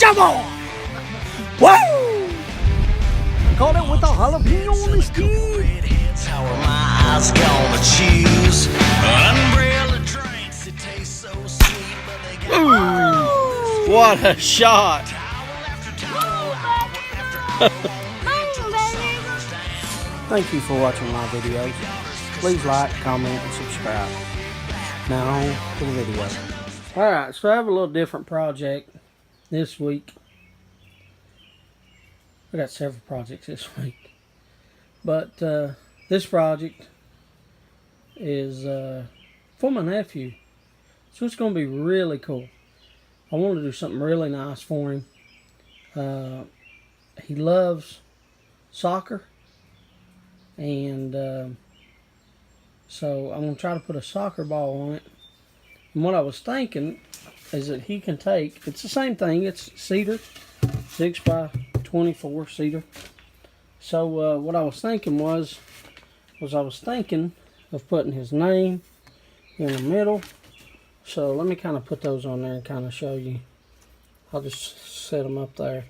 Come on! Woo! Caught it with a jalapeno on the skin. How are my eyes gonna choose? Umbrella drinks, it tastes so sweet, but they got What a shot! Thank you for watching my videos. Please like, comment, and subscribe. Now on to the video. Alright, so I have a little different project this week. I got several projects this week. But this project is for my nephew. So it's going to be really cool. I want to do something really nice for him. He loves soccer. And so I'm going to try to put a soccer ball on it. And what I was thinking is that he can take, it's the same thing, it's cedar, 6x24 cedar. So what I was thinking was I was thinking of putting his name in the middle. So let me kind of put those on there and kind of show you. I'll just set them up there.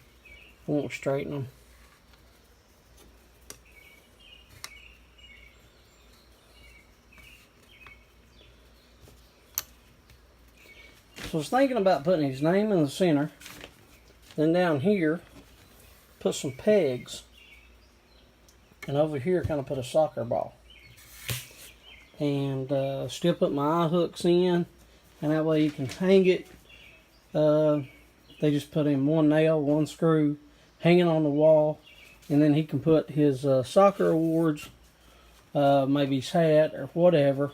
I won't straighten them. So I was thinking about putting his name in the center. Then down here, put some pegs. And over here, kind of put a soccer ball. And still put my eye hooks in. And that way you can hang it. They just put in one nail, one screw, hanging on the wall. And then he can put his soccer awards, maybe his hat or whatever.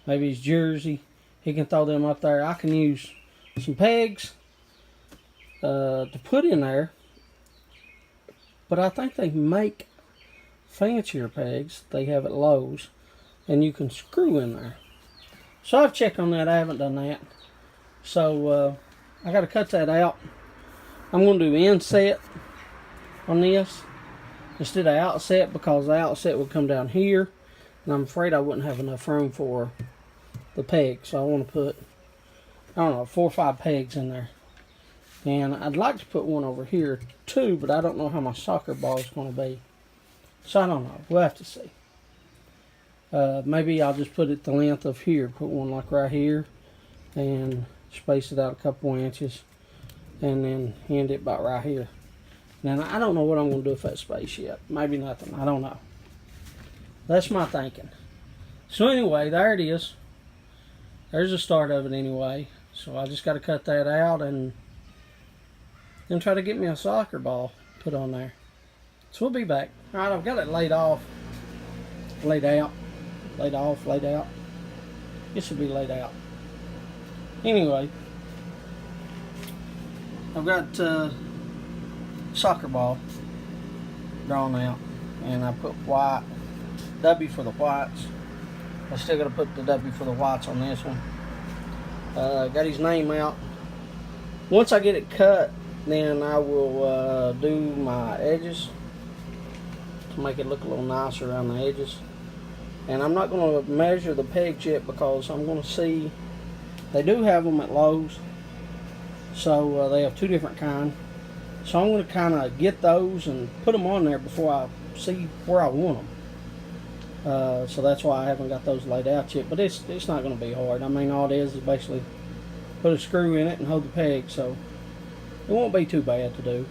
Maybe his jersey. He can throw them up there. I can use some pegs to put in there. But I think they make fancier pegs. They have at Lowe's. And you can screw in there. So I've checked on that. I haven't done that. So I got to cut that out. I'm going to do inset on this instead of outset, because the outset would come down here. And I'm afraid I wouldn't have enough room for the peg. So I want to put, I don't know, 4 or 5 pegs in there. And I'd like to put one over here too, but I don't know how my soccer ball is going to be. So I don't know. We'll have to see. Maybe I'll just put it the length of here. Put one like right here. And space it out a couple inches. And then end it about right here. Now I don't know what I'm going to do with that space yet. Maybe nothing. I don't know. That's my thinking. So anyway, there it is. There's the start of it anyway. So I just got to cut that out and then try to get me a soccer ball put on there. So we'll be back. Alright, I've got it laid off. Laid out. Laid off, laid out. It should be laid out. Anyway. I've got soccer ball drawn out. And I put white. W for the whites. I still got to put the W for the whites on this one. Got his name out. Once I get it cut, then I will do my edges to make it look a little nicer around the edges. And I'm not going to measure the pegs yet, because I'm going to see, they do have them at Lowe's. So they have 2 different kinds. So I'm going to kind of get those and put them on there before I see where I want them. So that's why I haven't got those laid out yet. But it's not going to be hard. I mean, all it is basically put a screw in it and hold the peg. So it won't be too bad to do.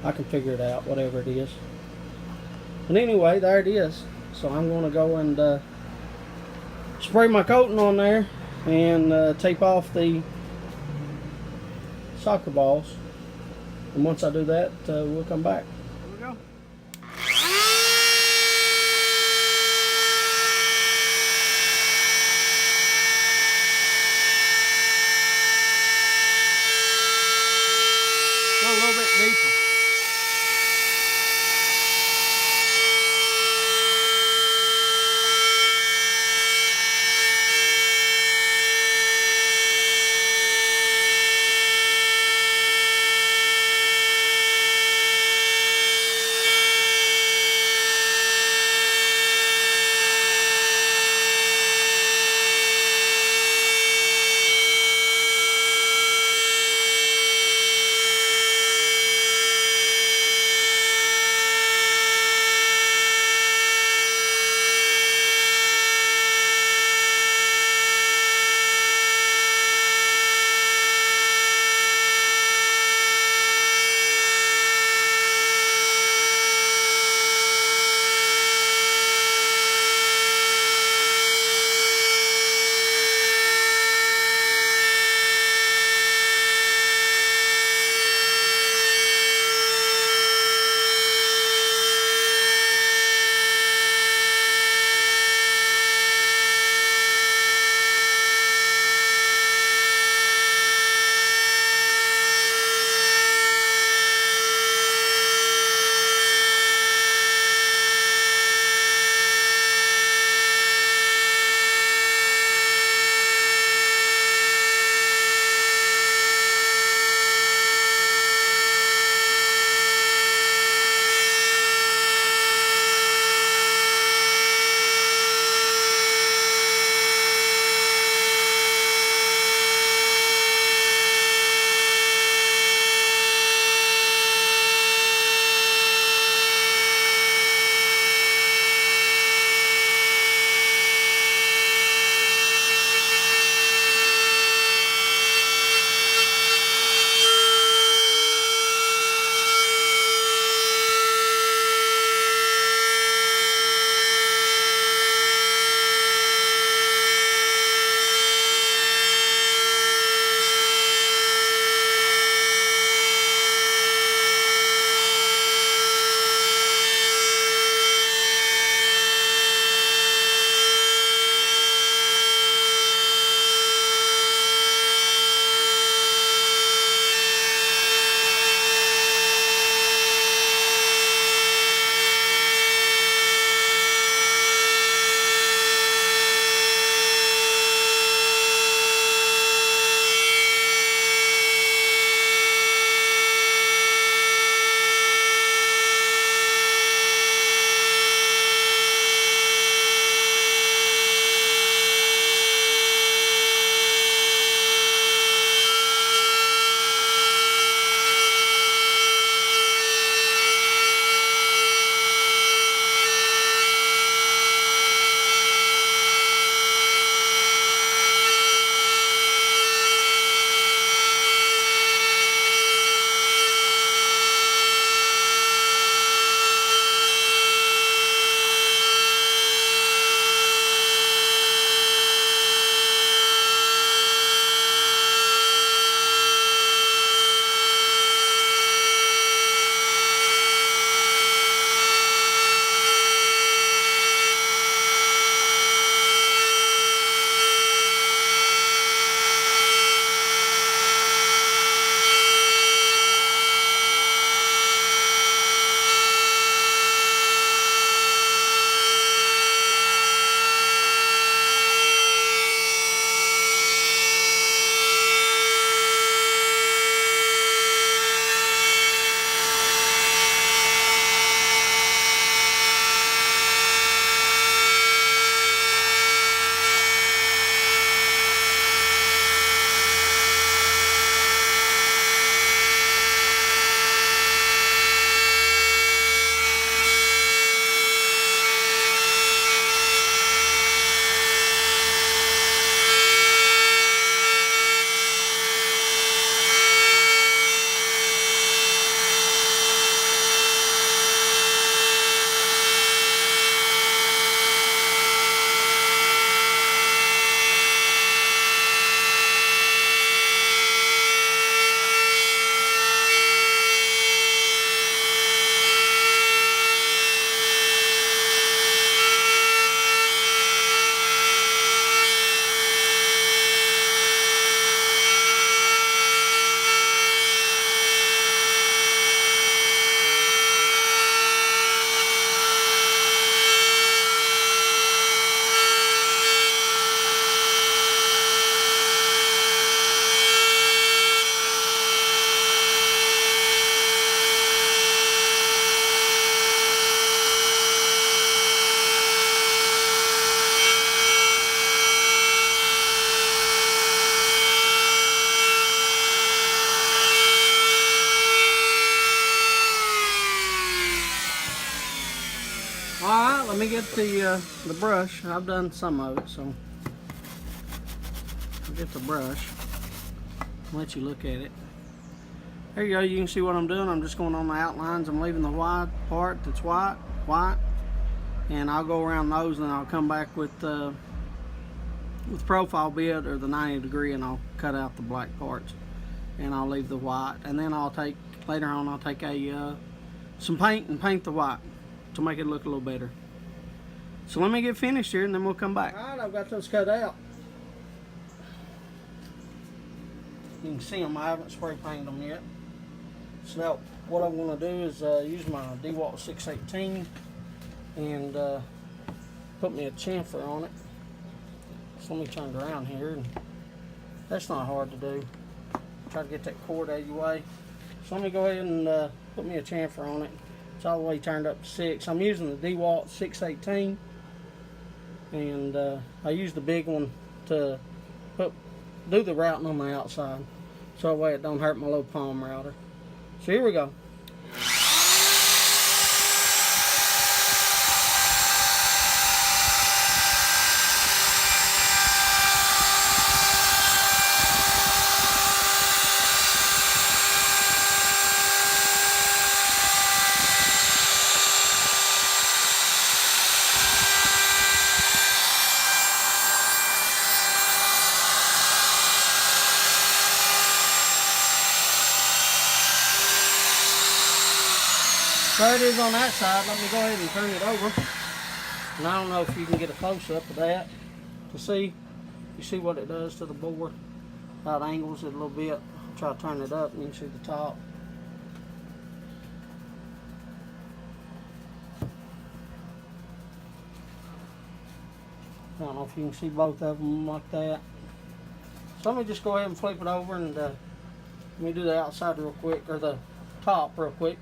I can figure it out, whatever it is. But anyway, there it is. So I'm going to go and spray my coating on there and tape off the soccer balls. And once I do that, we'll come back. Here we go. Go a little bit deeper. let me get the brush. I've done some of it, so I'll get the brush. Let you look at it. There you go. You can see what I'm doing. I'm just going on the outlines. I'm leaving the white part that's white, and I'll go around those, and then I'll come back with profile bit or the 90 degree, and I'll cut out the black parts, and I'll leave the white. And then I'll take later on. I'll take some paint and paint the white to make it look a little better. So let me get finished here, and then we'll come back. All right, I've got those cut out. You can see them. I haven't spray painted them yet. So now what I'm going to do is use my DeWalt 618 and put me a chamfer on it. So let me turn it around here. And that's not hard to do. Try to get that cord out of your way. So let me go ahead and put me a chamfer on it. It's all the way turned up to 6. I'm using the DeWalt 618, and I use the big one to do the routing on the outside, so that way it don't hurt my little palm router. So here we go. There it is on that side. Let me go ahead and turn it over. And I don't know if you can get a close-up of that to see. You see what it does to the board. That angles it a little bit. Try to turn it up and you can see the top. I don't know if you can see both of them like that. So let me just go ahead and flip it over, and let me do the outside real quick, or the top real quick.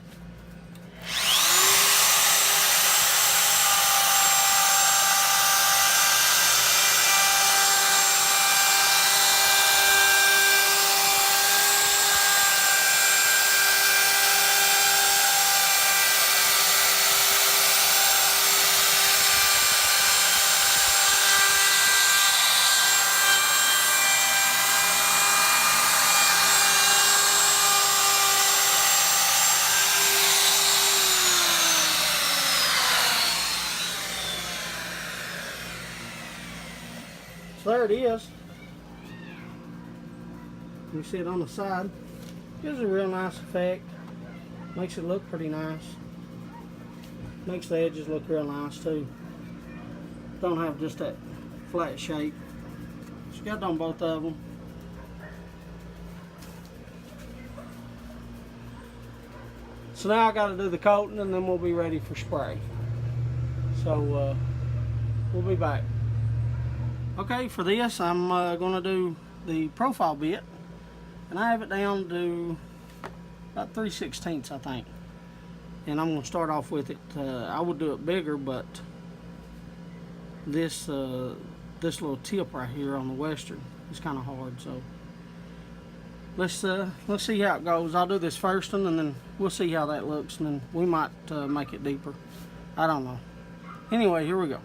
So there it is. You see it on the side. Gives a real nice effect. Makes it look pretty nice. Makes the edges look real nice too. Don't have just that flat shape. So got it on both of them. So now I got to do the coating, and then we'll be ready for spray. So we'll be back. Okay, for this I'm going to do the profile bit, and I have it down to about 3/16 I think. And I'm going to start off with it. I would do it bigger, but this little tip right here on the western is kind of hard. So let's see how it goes. I'll do this first one, and then we'll see how that looks, and then we might make it deeper. I don't know. Anyway, here we go.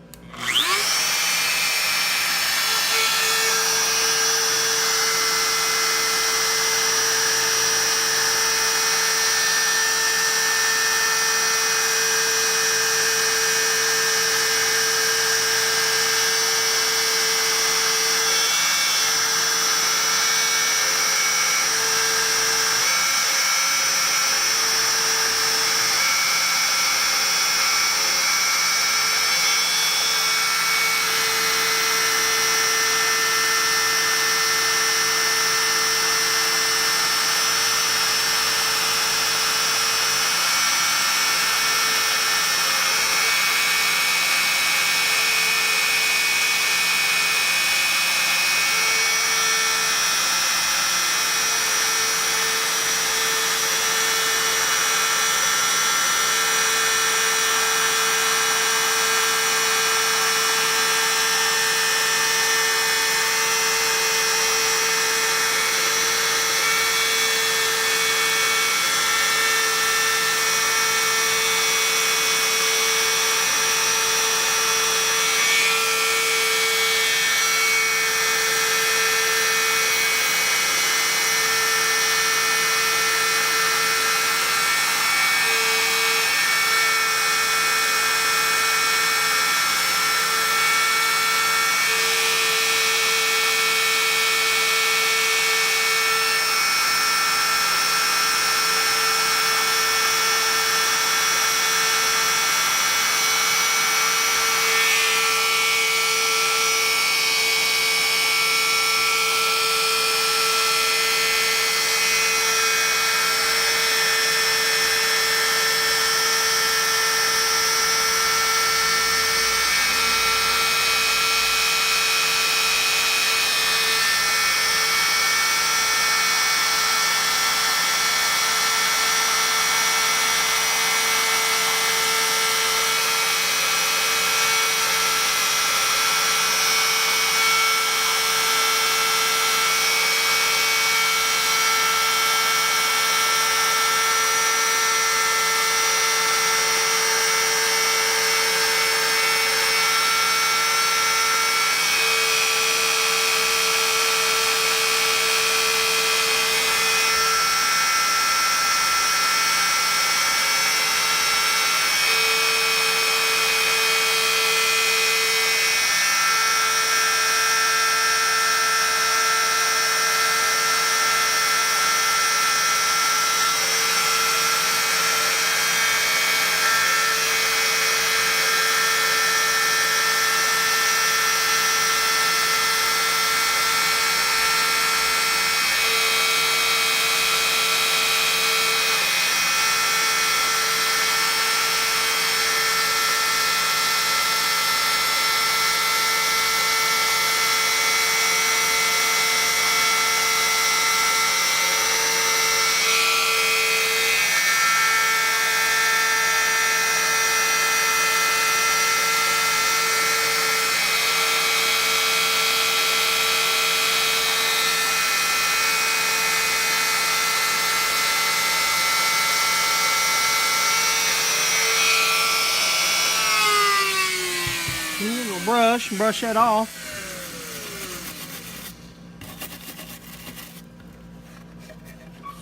brush and brush that off.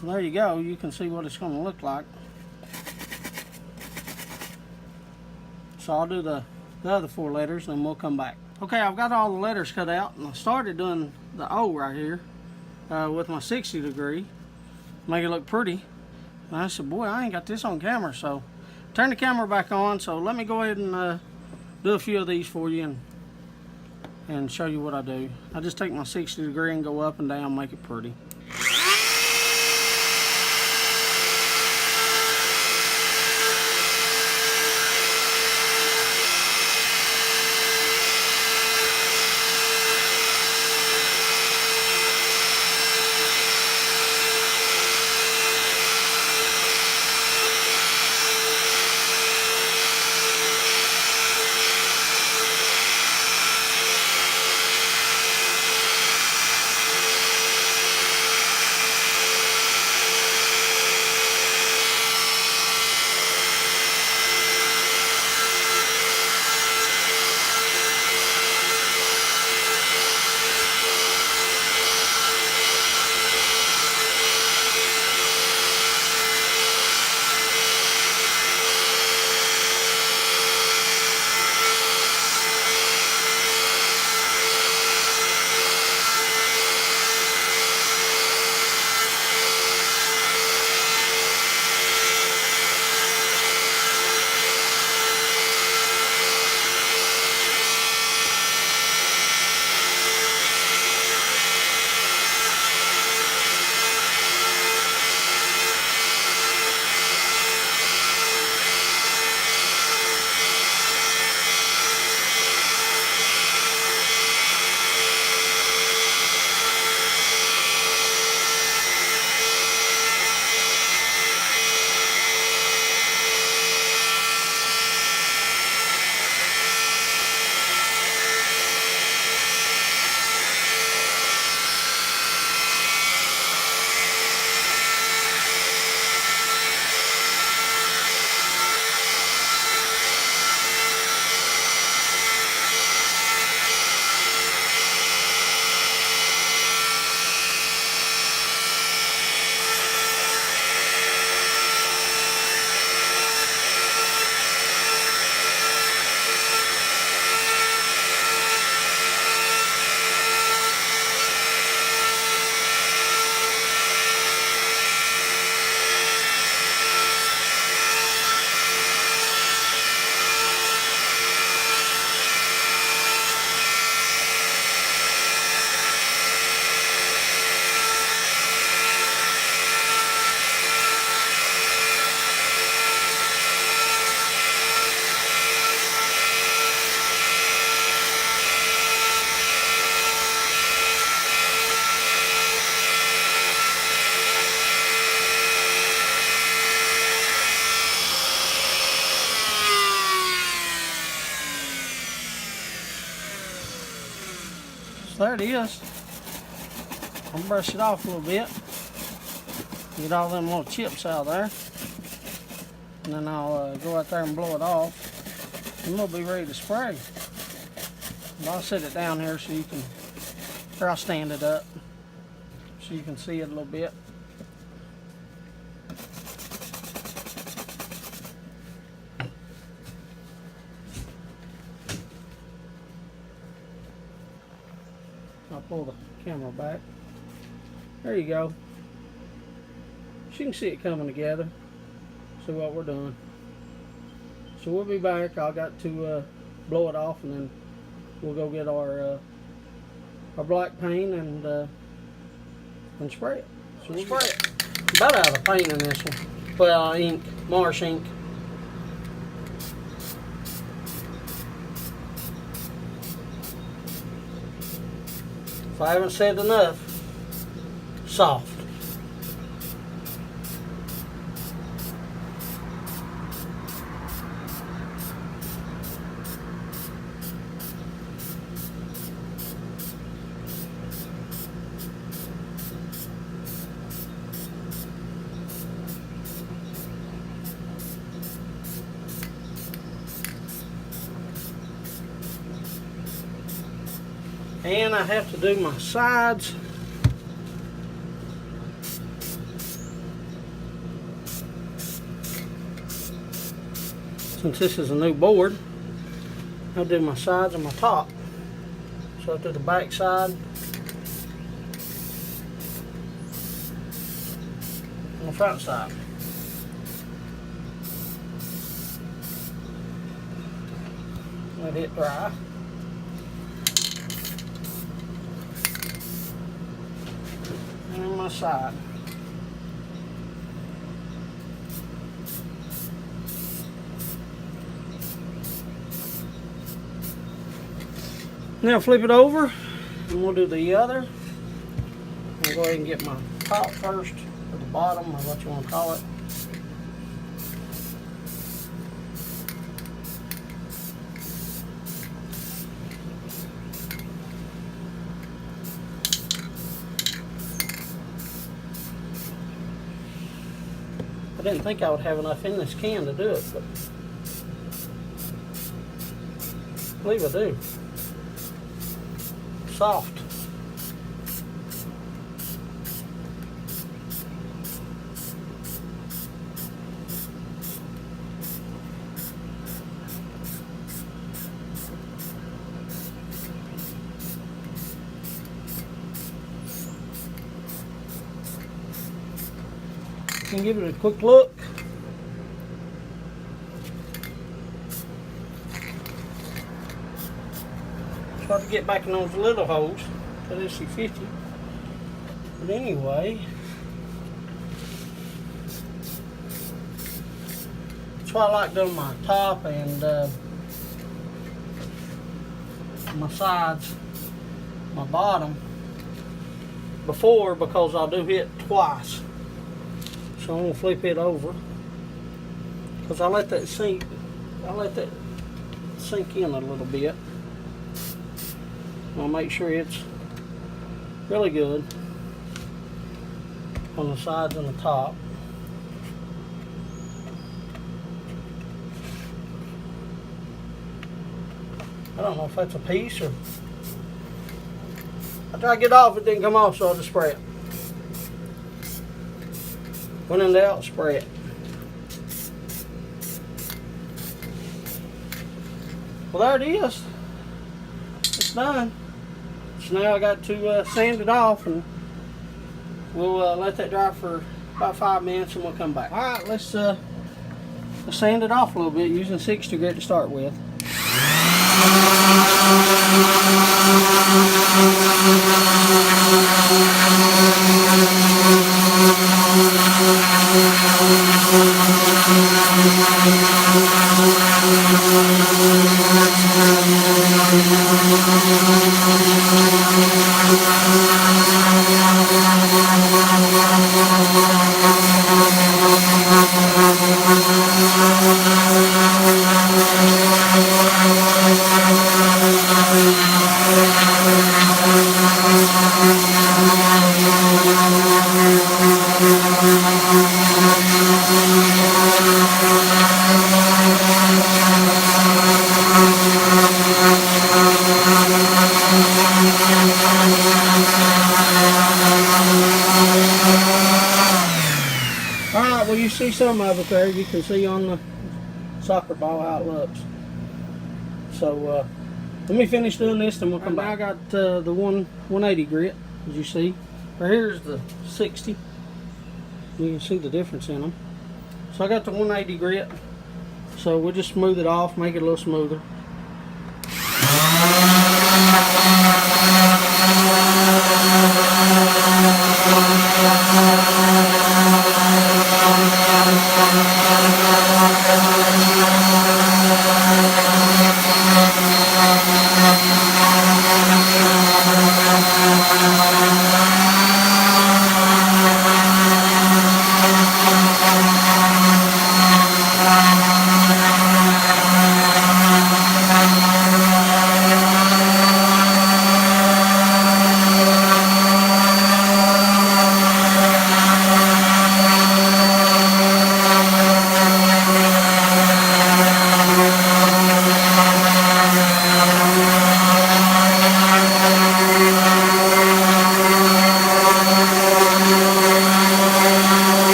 So there you go. You can see what it's going to look like. So I'll do the other 4 letters and then we'll come back. Okay, I've got all the letters cut out and I started doing the O right here with my 60 degree. Make it look pretty. And I said, boy, I ain't got this on camera. So turn the camera back on. So let me go ahead and do a few of these for you and show you what I do. I just take my 60 degree and go up and down, make it pretty. So there it is. I'll brush it off a little bit. Get all them little chips out of there. And then I'll go out there and blow it off. And we'll be ready to spray. And I'll set it down here so you can, or I'll stand it up so you can see it a little bit. I'll pull the camera back. There you go. So you can see it coming together. See what we're doing. So we'll be back. I got to blow it off, and then we'll go get our black paint and spray it. So we'll spray it. About out of paint in this one. Well, ink, marsh ink. If I haven't said enough, soft. And I have to do my sides. Since this is a new board, I'll do my sides and my top. So I'll do the back side and the front side. Let it dry. And my side. Now flip it over and we'll do the other. I'll go ahead and get my top first, or the bottom, or what you want to call it. I didn't think I would have enough in this can to do it, but I believe I do. Soft. And give it a quick look. Try to get back in those little holes to this 50. But anyway, that's why I like doing my top and my sides, my bottom before, because I'll do it twice. So I'm gonna flip it over because I let that sink in a little bit. I'll make sure it's really good on the sides and the top. I don't know if that's a piece or I tried to get it off, it didn't come off, so I'll just spray it. When in doubt, spray it. Well, there it is. It's done. So now I got to sand it off, and we'll let that dry for about 5 minutes, and we'll come back. All right, let's sand it off a little bit using 60 grit to start with. Alright, well, you see some of it there. You can see on the soccer ball how it looks. So let me finish doing this and we'll come back. I got the 180 grit, as you see. Right here's the 60. You can see the difference in them. So I got the 180 grit. So we'll just smooth it off, make it a little smoother.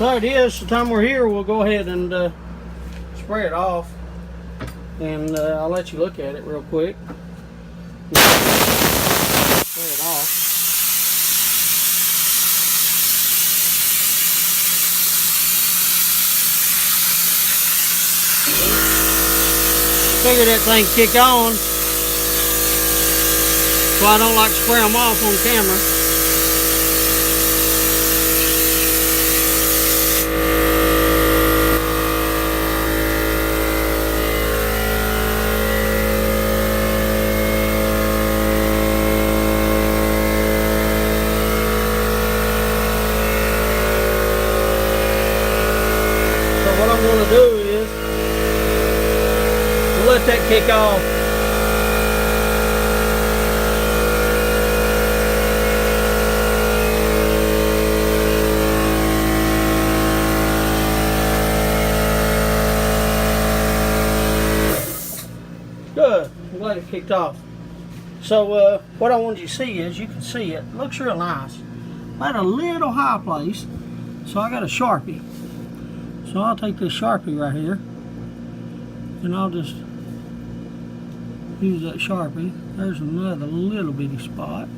So there it is. The time we're here, we'll go ahead and spray it off. And I'll let you look at it real quick. Spray it off. Figure that thing kick on. So I don't like to spray them off on camera. So what I'm going to do is we'll let that kick off. Good. I'm glad it kicked off. So what I wanted you to see is, you can see it looks real nice. I had a little high place, so I got a Sharpie. So I'll take this Sharpie right here, and I'll just use that Sharpie. There's another little bitty spot.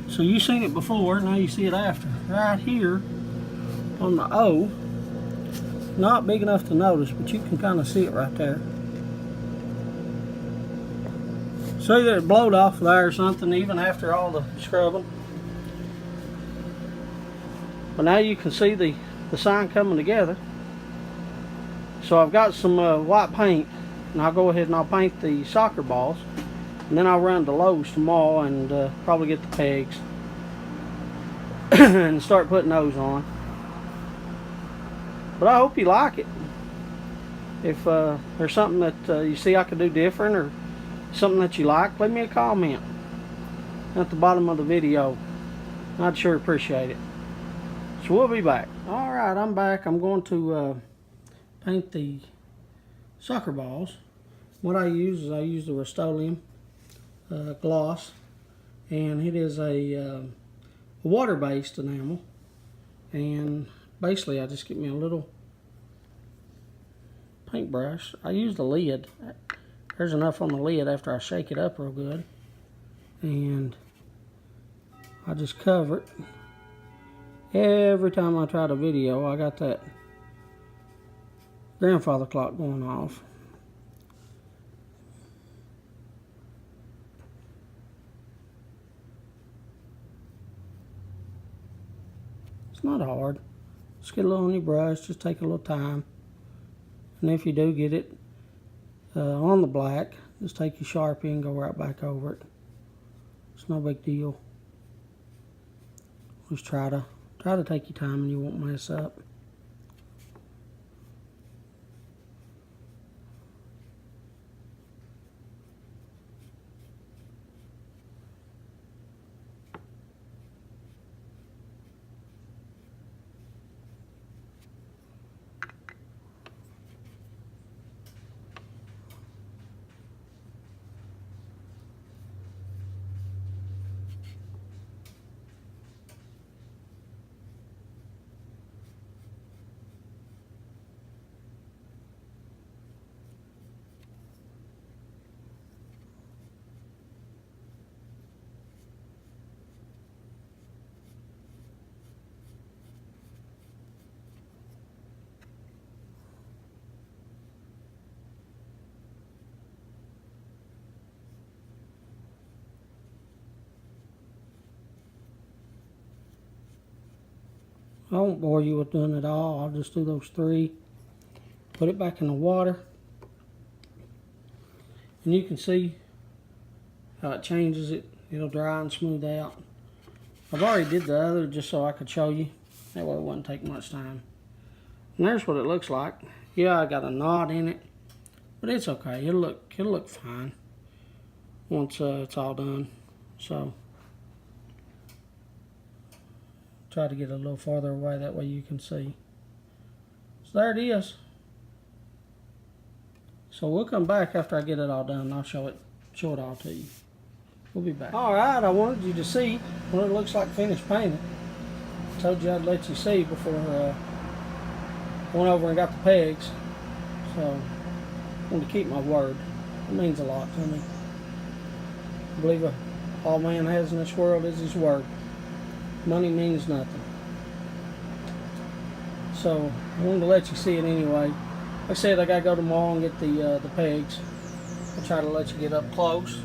So you've seen it before, now you see it after. Right here on the O, not big enough to notice, but you can kind of see it right there. See that it blowed off there or something, even after all the scrubbing. But now you can see the sign coming together. So I've got some white paint, and I'll go ahead and I'll paint the soccer balls, and then I'll run to Lowe's tomorrow and probably get the pegs and start putting those on. But I hope you like it. If there's something that you see I could do different, or something that you like, leave me a comment at the bottom of the video. I'd sure appreciate it. So we'll be back. Alright, I'm back. I'm going to paint the soccer balls. What I use is I use the Rust-Oleum gloss, and it is a water-based enamel. And basically I just get me a little paintbrush. I use the lid. There's enough on the lid after I shake it up real good, and I just cover it. Every time I try to video, I got that grandfather clock going off. It's not hard. Just get a little on your brush, just take a little time. And if you do get it on the black, just take your Sharpie and go right back over it. It's no big deal. Just try to take your time and you won't mess up. I won't bore you with doing it all. I'll just do those three. Put it back in the water. And you can see how it changes it. It'll dry and smooth out. I've already did the other just so I could show you. That way it wouldn't take much time. And there's what it looks like. Yeah, I got a knot in it, but it's okay. It'll look fine once it's all done. So try to get a little farther away, that way you can see. So there it is. So we'll come back after I get it all done and I'll show it all to you. We'll be back. Alright, I wanted you to see what it looks like finished painting. told you I'd let you see before I went over and got the pegs. So I want to keep my word. It means a lot to me. I believe all man has in this world is his word. Money means nothing. So I wanted to let you see it anyway. Like I said, I gotta go tomorrow and get the pegs. I'll try to let you get up close.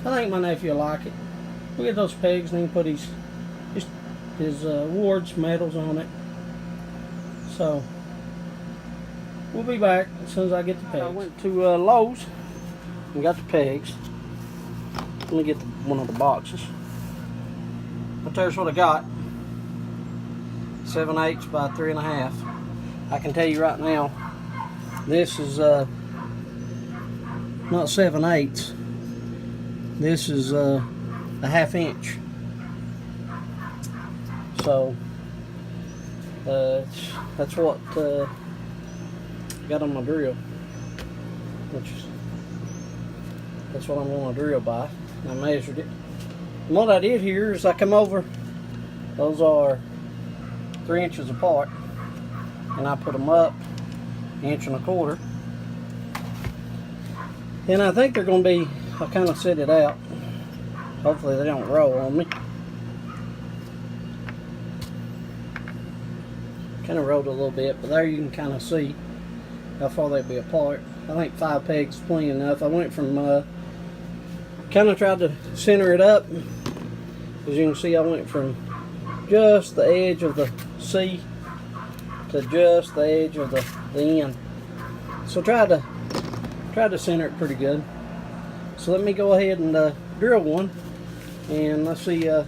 I think my nephew will like it. We'll get those pegs and he can put his Ward's medals on it. So we'll be back as soon as I get the pegs. I went to Lowe's and got the pegs. Let me get one of the boxes. But there's what I got. 7/8 by 3.5. I can tell you right now, this is not 7/8. This is a 1/2 inch. So that's what I got on my drill, that's what I'm going to drill by. I measured it. And what I did here is I come over, those are 3 inches apart, and I put them up 1.25 inches. And I think they're going to be, I kind of set it out. Hopefully they don't roll on me. Kind of rolled a little bit, but there you can kind of see how far they'd be apart. I think 5 pegs is plenty enough. I went from kind of tried to center it up. As you can see, I went from just the edge of the C to just the edge of the end. So tried to center it pretty good. So let me go ahead and drill one, and let's see how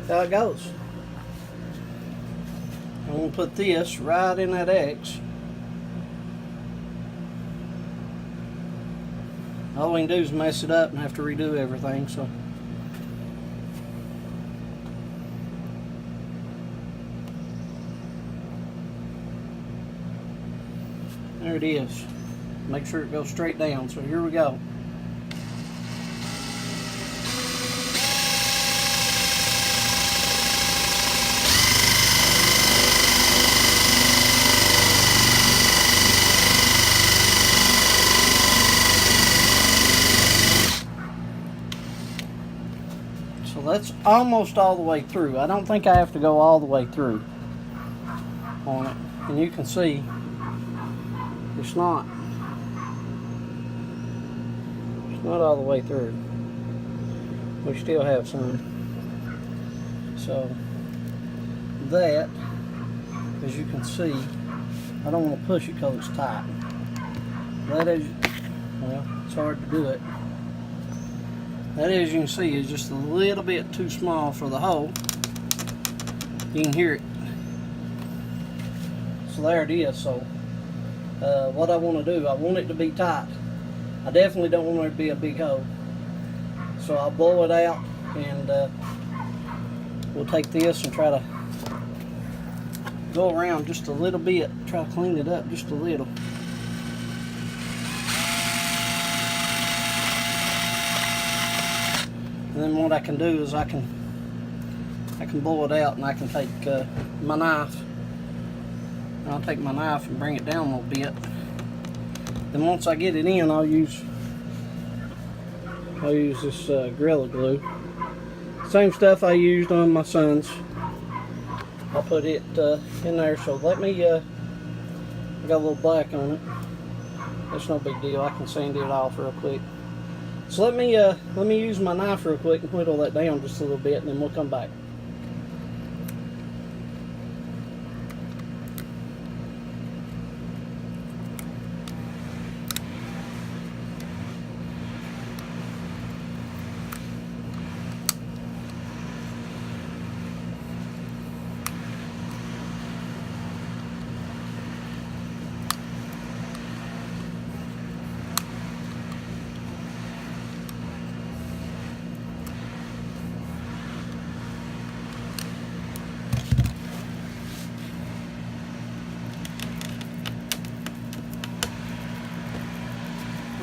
it goes. I'm going to put this right in that X. All we can do is mess it up and have to redo everything. So there it is. Make sure it goes straight down. So here we go. So that's almost all the way through. I don't think I have to go all the way through on it. And you can see it's not all the way through. We still have some. So that, as you can see, I don't want to push it because it's tight. That is, well, it's hard to do it. That, as you can see, is just a little bit too small for the hole. You can hear it. So there it is. So what I want to do, I want it to be tight. I definitely don't want there to be a big hole. So I'll blow it out, and we'll take this and try to go around just a little bit, try to clean it up just a little. And then what I can do is I can blow it out, and I can take my knife. And I'll take my knife and bring it down a little bit. Then once I get it in, I'll use this Gorilla Glue. Same stuff I used on my son's. I'll put it in there. So let me. I got a little black on it. That's no big deal. I can sand it off real quick. So let me use my knife real quick and whittle that down just a little bit, and then we'll come back.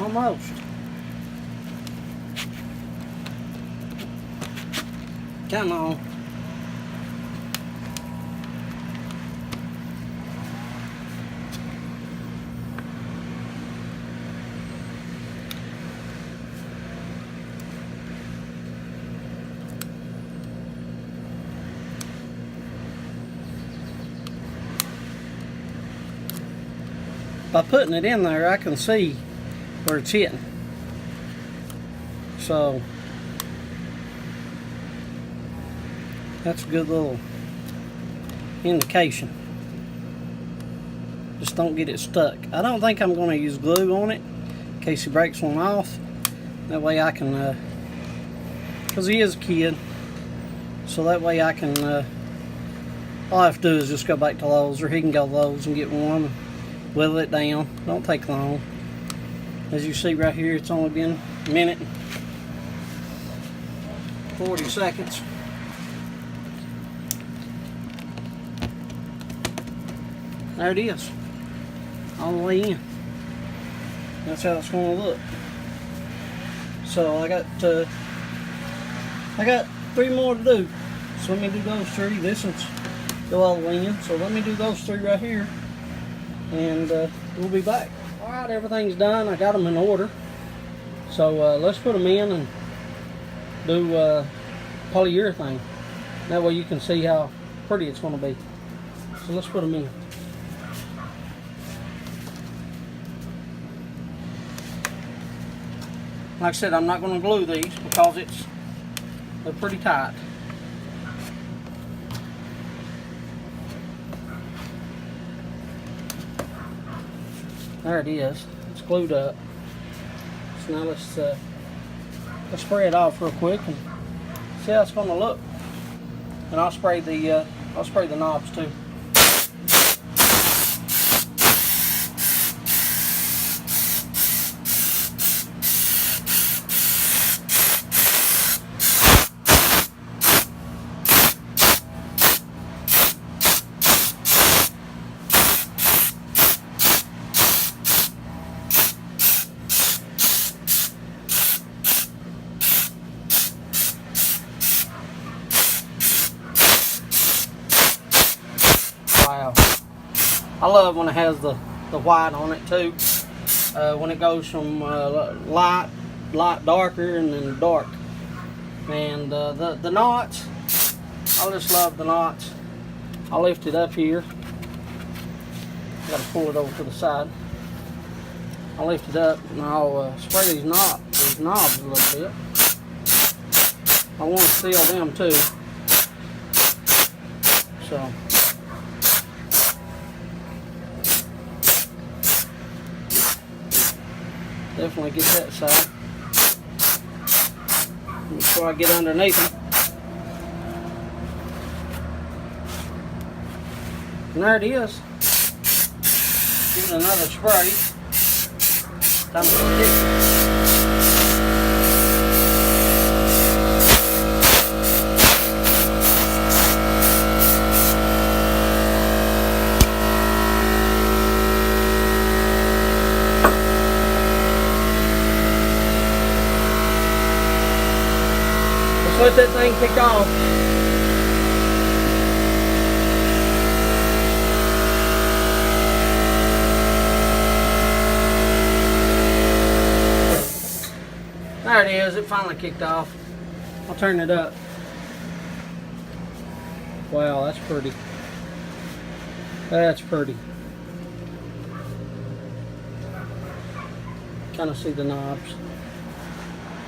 Almost. Come on. By putting it in there, I can see where it's hitting. So that's a good little indication. Just don't get it stuck. I don't think I'm going to use glue on it in case he breaks one off. That way I can, because he is a kid, so that way I can, all I have to do is just go back to Lowe's, or he can go to Lowe's and get one. Whittle it down. Don't take long. As you see right here, it's only been a minute and 40 seconds. There it is. All the way in. That's how it's going to look. So I got 3 more to do. So let me do those 3. This one's go all the way in. So let me do those 3 right here. And we'll be back. Alright, everything's done. I got them in order. So let's put them in and do polyurethane. That way you can see how pretty it's going to be. So let's put them in. Like I said, I'm not going to glue these because they're pretty tight. There it is. It's glued up. So now let's spray it off real quick and see how it's going to look. And I'll spray the knobs too. Wow. I love when it has the white on it too. When it goes from light darker and then dark. And the knots, I just love the knots. I'll lift it up here. Got to pull it over to the side. I'll lift it up and I'll spray these knobs a little bit. I want to seal them too. So definitely get that side before I get underneath them. And there it is. Give it another spray. Time to stick it. Let that thing kick off. There it is, it finally kicked off. I'll turn it up. Wow, that's pretty. That's pretty. Kind of see the knobs.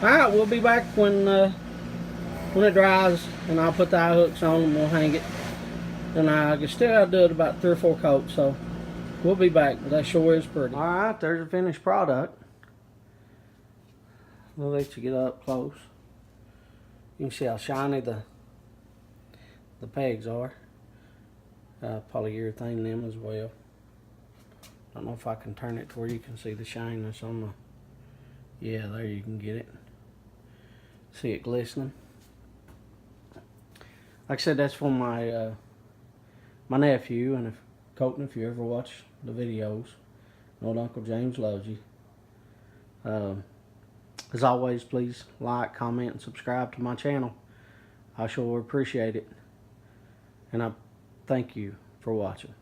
Alright, we'll be back when it dries, and I'll put the eye hooks on and we'll hang it. And I still have to do it about 3 or 4 coats, so we'll be back. But that sure is pretty. Alright, there's the finished product. We'll let you get up close. You can see how shiny the pegs are. Polyurethane them as well. I don't know if I can turn it to where you can see the shininess on the... Yeah, there you can get it. See it glistening. Like I said, that's for my my nephew, and if Colton, if you ever watch the videos, know Uncle James loves you. As always, please like, comment, and subscribe to my channel. I sure appreciate it. And I thank you for watching.